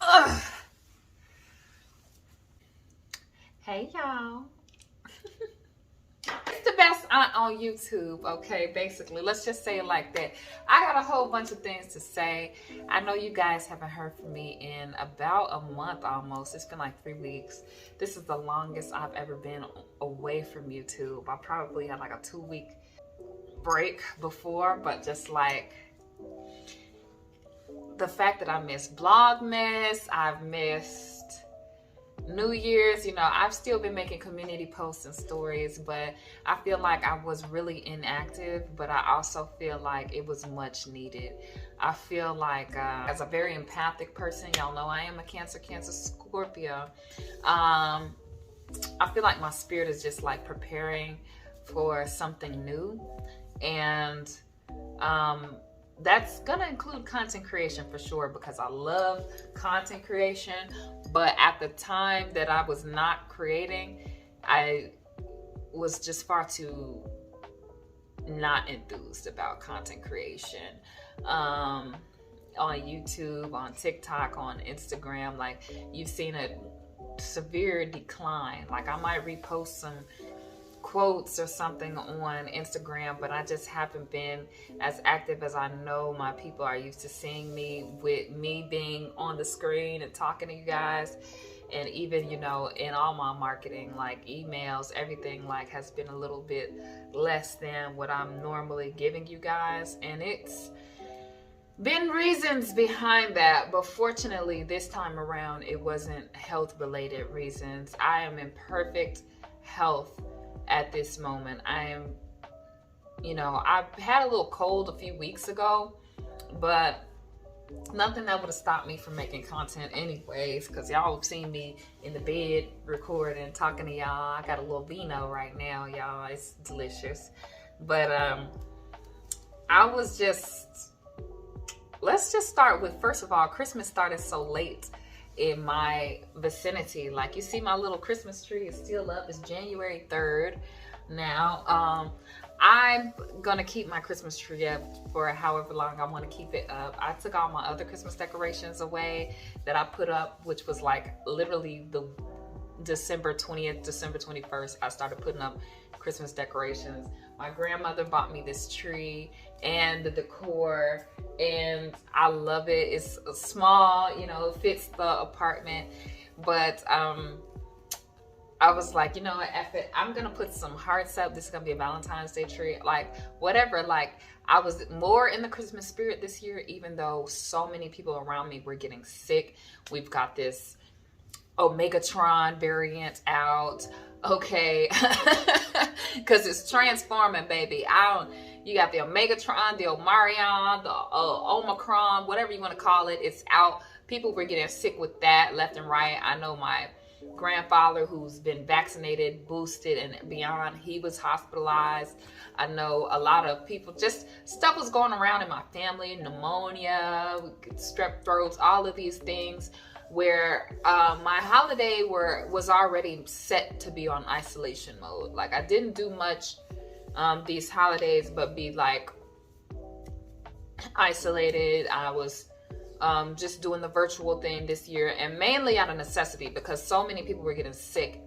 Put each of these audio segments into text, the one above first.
Ugh. Hey y'all. It's the best aunt on YouTube, okay? Basically, let's just say it like that. I got a whole bunch of things to say. I know you guys haven't heard from me in about a month almost. It's been like 3 weeks. This is the longest I've ever been away from YouTube. I probably had like a 2-week break before, but just like the fact that I missed Vlogmas, I've missed New Year's, you know, I've still been making community posts and stories, but I feel like I was really inactive, but I also feel like it was much needed. I feel like as a very empathic person, y'all know I am a Cancer Scorpio. I feel like my spirit is just like preparing for something new, and that's gonna include content creation for sure, because I love content creation. But at the time that I was not creating, I was just far too not enthused about content creation. On YouTube, on TikTok, on Instagram, like you've seen a severe decline. Like I might repost some quotes or something on Instagram, but I just haven't been as active as I know my people are used to seeing me, with me being on the screen and talking to you guys. And even, you know, in all my marketing, like emails, everything like has been a little bit less than what I'm normally giving you guys. And it's been reasons behind that, but fortunately this time around it wasn't health related reasons. I am in perfect health at this moment. I am, you know, I had a little cold a few weeks ago, but nothing that would have stopped me from making content anyways, because y'all have seen me in the bed recording, talking to y'all. I got a little vino right now, y'all. It's delicious. But I was just, let's just start with, first of all, Christmas started so late in my vicinity. Like you see my little Christmas tree is still up. It's January 3rd now. I'm gonna keep my Christmas tree up for however long I want to keep it up. I took all my other Christmas decorations away that I put up, which was like literally the December 20th, December 21st, I started putting up Christmas decorations. My grandmother bought me this tree and the decor, and I love it. It's small, you know, it fits the apartment, but I was like, you know what, F it, I'm gonna put some hearts up. This is gonna be a Valentine's Day tree, like whatever. Like I was more in the Christmas spirit this year, even though so many people around me were getting sick. We've got this Omegatron variant out, okay, because it's transforming, baby. You got the Omegatron, the Omarion, the Omicron, whatever you want to call it. It's out. People were getting sick with that left and right. I know my grandfather, who's been vaccinated, boosted, and beyond, he was hospitalized. I know a lot of people, just stuff was going around in my family, pneumonia, strep throats, all of these things, where my holiday was already set to be on isolation mode. Like I didn't do much these holidays but be like isolated. I was just doing the virtual thing this year, and mainly out of necessity because so many people were getting sick.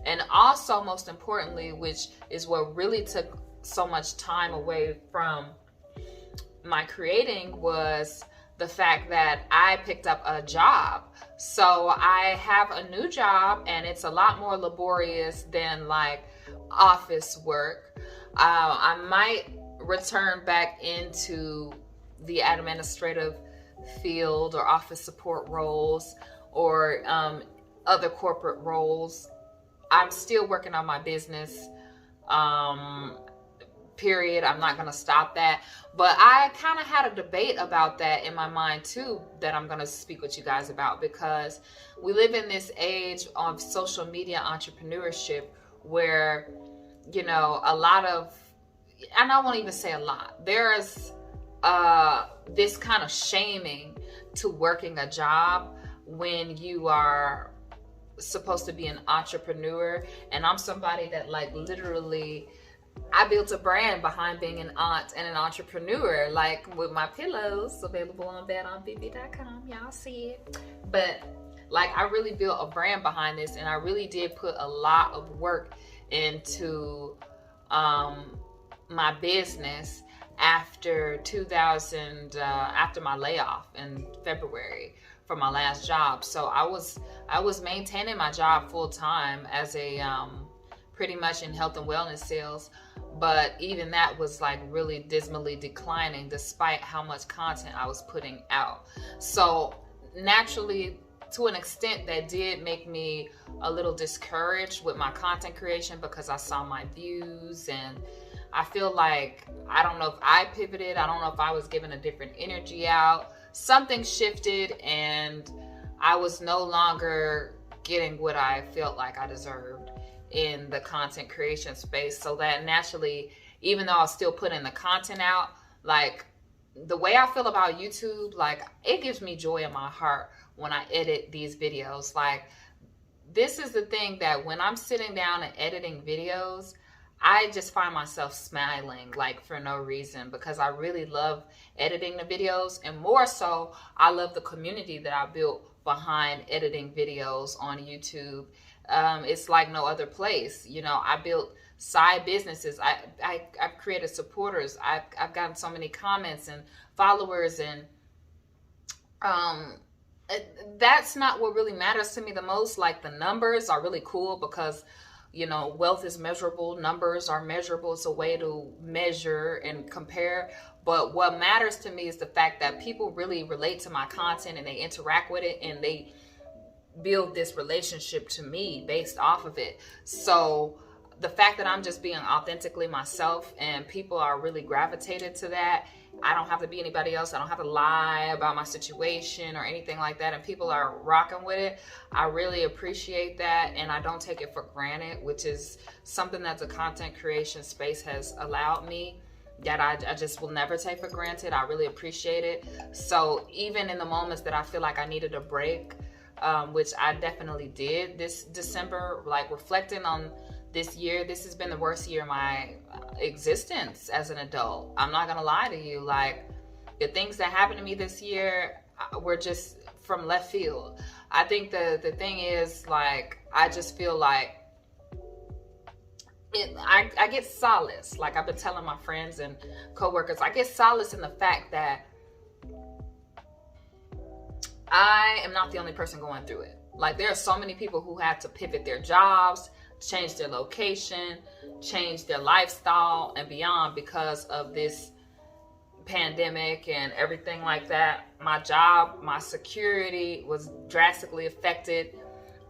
And also, most importantly, which is what really took so much time away from my creating, was the fact that I picked up a job. So I have a new job, and it's a lot more laborious than like office work. I might return back into the administrative field or office support roles or other corporate roles. I'm still working on my business, period. I'm not gonna stop that. But I kind of had a debate about that in my mind too, that I'm gonna speak with you guys about, because we live in this age of social media entrepreneurship where, you know, a lot of, and I won't even say a lot, there's this kind of shaming to working a job when you are supposed to be an entrepreneur. And I'm somebody that like literally I built a brand behind being an aunt and an entrepreneur, like with my pillows available on betonbb.com. Y'all see it. But like, I really built a brand behind this, and I really did put a lot of work into my business after after my layoff in February from my last job. So I was maintaining my job full time as a pretty much in health and wellness sales, but even that was like really dismally declining despite how much content I was putting out. So naturally, to an extent, that did make me a little discouraged with my content creation, because I saw my views, and I feel like, I don't know if I pivoted, I don't know if I was giving a different energy out. Something shifted, and I was no longer getting what I felt like I deserved in the content creation space. So that naturally, even though I was still putting the content out, like, the way I feel about YouTube, like, it gives me joy in my heart when I edit these videos. Like, this is the thing, that when I'm sitting down and editing videos, I just find myself smiling, like, for no reason, because I really love editing the videos, and more so, I love the community that I built behind editing videos on YouTube. It's like no other place. You know, I built side businesses. I've created supporters. I've gotten so many comments and followers, and that's not what really matters to me the most. Like, the numbers are really cool because, you know, wealth is measurable. Numbers are measurable. It's a way to measure and compare. But what matters to me is the fact that people really relate to my content, and they interact with it, and they build this relationship to me based off of it. So the fact that I'm just being authentically myself, and people are really gravitated to that, I don't have to be anybody else. I don't have to lie about my situation or anything like that, and people are rocking with it. I really appreciate that, and I don't take it for granted, which is something that the content creation space has allowed me, that I just will never take for granted. I really appreciate it. So even in the moments that I feel like I needed a break, which I definitely did this December, like, reflecting on this year, this has been the worst year of my existence as an adult. I'm not gonna lie to you. Like, the things that happened to me this year were just from left field. I think the thing is, like, I just feel like I get solace. Like, I've been telling my friends and coworkers, I get solace in the fact that I am not the only person going through it. Like, there are so many people who had to pivot their jobs, change their location, change their lifestyle and beyond because of this pandemic and everything like that. My job, my security was drastically affected.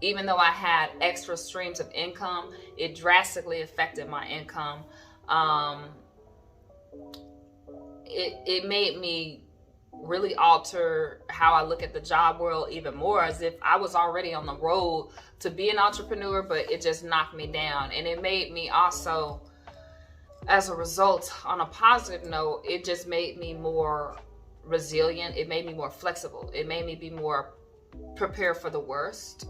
Even though I had extra streams of income, it drastically affected my income. It made me really alter how I look at the job world even more, as if I was already on the road to be an entrepreneur, but it just knocked me down. And it made me also, as a result, on a positive note, it just made me more resilient. It made me more flexible. It made me be more prepared for the worst.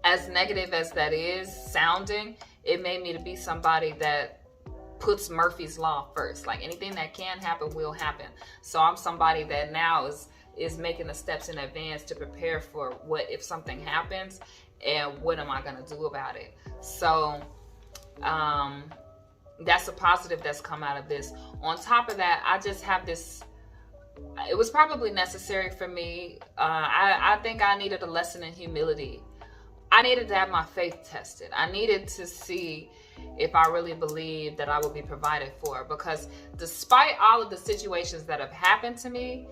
As negative as that is sounding, it made me to be somebody that puts Murphy's Law first. Like, anything that can happen will happen. So I'm somebody that now is making the steps in advance to prepare for what if something happens, and what am I going to do about it. So that's a positive that's come out of this. On top of that, I just have this, it was probably necessary for me. I think I needed a lesson in humility. I needed to have my faith tested. I needed to see if I really believed that I would be provided for, because despite all of the situations that have happened to me,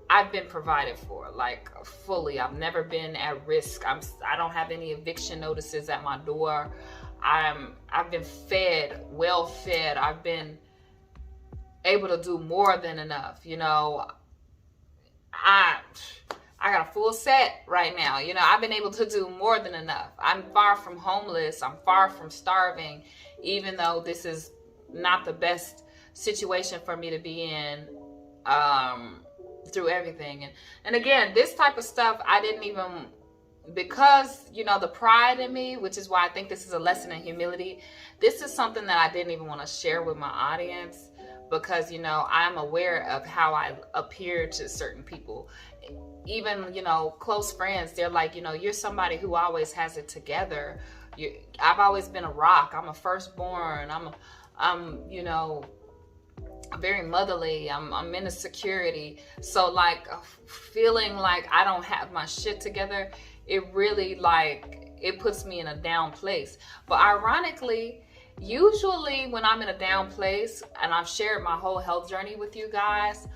I've been provided for, like, fully. I've never been at risk. I don't have any eviction notices at my door. I've been fed, well fed. I've been able to do more than enough. You know, I got a full set right now. You know, I've been able to do more than enough. I'm far from homeless. I'm far from starving, even though this is not the best situation for me to be in through everything. And again, this type of stuff, I didn't even because, you know, the pride in me, which is why I think this is a lesson in humility, this is something that I didn't even want to share with my audience, because, you know, I'm aware of how I appear to certain people. Even, you know, close friends, they're like, you know, you're somebody who always has it together. I've always been a rock. I'm a firstborn. I'm you know, very motherly. I'm into security. So like feeling like I don't have my shit together, it really like, it puts me in a down place. But ironically, usually when I'm in a down place, and I've shared my whole health journey with you guys,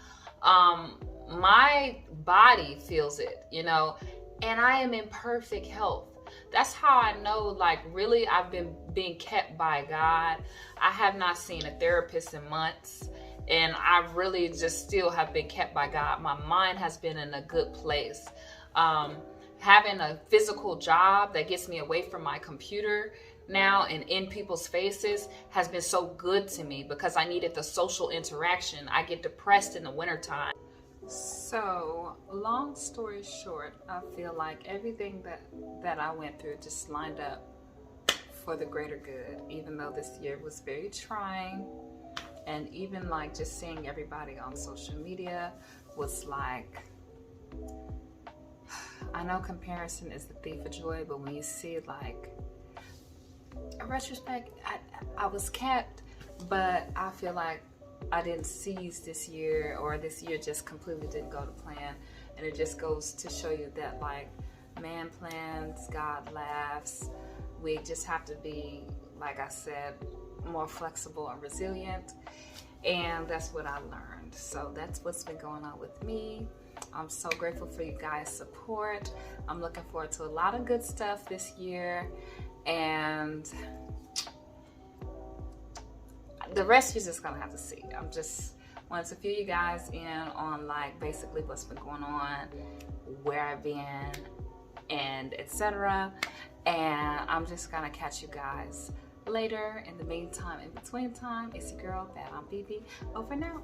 my body feels it, you know, and I am in perfect health. That's how I know, like, really I've been being kept by God. I have not seen a therapist in months, and I really just still have been kept by God. My mind has been in a good place. Having a physical job that gets me away from my computer now and in people's faces has been so good to me, because I needed the social interaction. I get depressed in the wintertime. So, long story short, I feel like everything that I went through just lined up for the greater good, even though this year was very trying. And even like just seeing everybody on social media was like, I know comparison is the thief of joy, but when you see like, in retrospect, I was kept, but I feel like I didn't seize this year, or this year just completely didn't go to plan. And it just goes to show you that, like, man plans, God laughs. We just have to be, like I said, more flexible and resilient. And that's what I learned. So that's what's been going on with me. I'm so grateful for you guys' support. I'm looking forward to a lot of good stuff this year. And the rest you're just gonna have to see. I'm just wanted to fill you guys in on like basically what's been going on, where I've been, and etc. And I'm just gonna catch you guys later. In the meantime, in between time, it's your girl, Bad on BB. Over now.